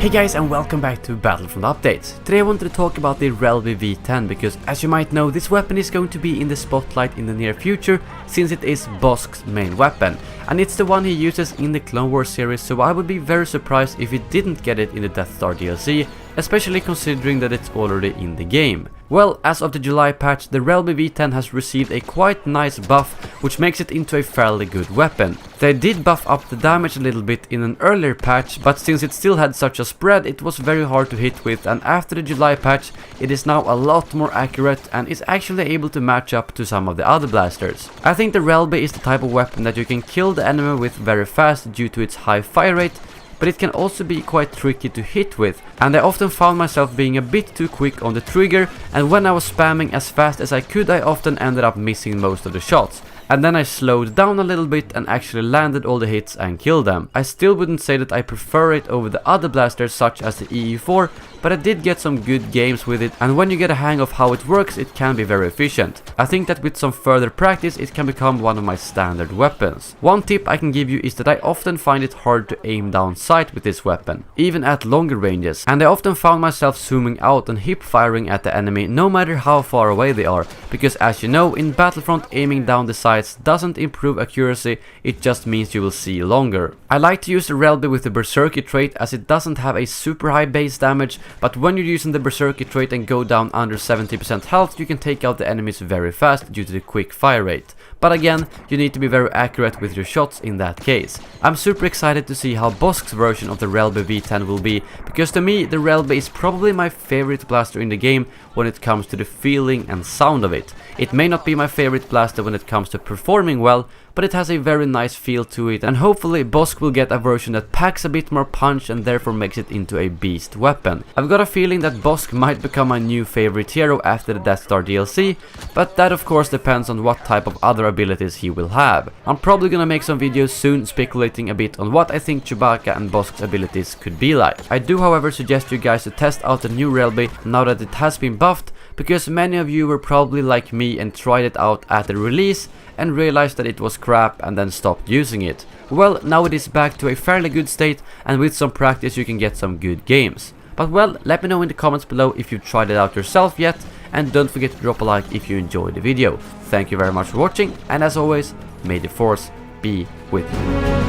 Hey guys, and welcome back to Battlefront Updates. Today I wanted to talk about the Relby V-10 because, as you might know, this weapon is going to be in the spotlight in the near future since it is Bossk's main weapon. And it's the one he uses in the Clone Wars series, so I would be very surprised if he didn't get it in the Death Star DLC, especially considering that it's already in the game. Well, as of the July patch, the Relby V-10 has received a quite nice buff, which makes it into a fairly good weapon. They did buff up the damage a little bit in an earlier patch, but since it still had such a spread, it was very hard to hit with, and after the July patch, it is now a lot more accurate and is actually able to match up to some of the other blasters. I think the Relby is the type of weapon that you can kill the enemy with very fast due to its high fire rate, but it can also be quite tricky to hit with, and I often found myself being a bit too quick on the trigger, and when I was spamming as fast as I could, I often ended up missing most of the shots. And then I slowed down a little bit and actually landed all the hits and killed them. I still wouldn't say that I prefer it over the other blasters such as the EU4, but I did get some good games with it, and when you get a hang of how it works, it can be very efficient. I think that with some further practice, it can become one of my standard weapons. One tip I can give you is that I often find it hard to aim down sight with this weapon, even at longer ranges, and I often found myself zooming out and hip firing at the enemy no matter how far away they are, because as you know, in Battlefront, aiming down the sights doesn't improve accuracy, it just means you will see longer. I like to use the Relby with the Berserker trait as it doesn't have a super high base damage, but when you're using the Berserker trait and go down under 70% health, you can take out the enemies very fast due to the quick fire rate. But again, you need to be very accurate with your shots in that case. I'm super excited to see how Bossk's version of the Relby V-10 will be, because to me, the Relby is probably my favorite blaster in the game when it comes to the feeling and sound of it. It may not be my favorite blaster when it comes to performing well, but it has a very nice feel to it, and hopefully Bossk will get a version that packs a bit more punch and therefore makes it into a beast weapon. I've got a feeling that Bossk might become my new favorite hero after the Death Star DLC, but that of course depends on what type of other abilities he will have. I'm probably gonna make some videos soon speculating a bit on what I think Chewbacca and Bossk's abilities could be like. I do however suggest you guys to test out the new Relby now that it has been buffed, because many of you were probably like me and tried it out at the release and realized that it was crap and then stopped using it. Well, now it is back to a fairly good state, and with some practice you can get some good games. But well, let me know in the comments below if you've tried it out yourself yet, and don't forget to drop a like if you enjoyed the video. Thank you very much for watching, and as always, may the Force be with you.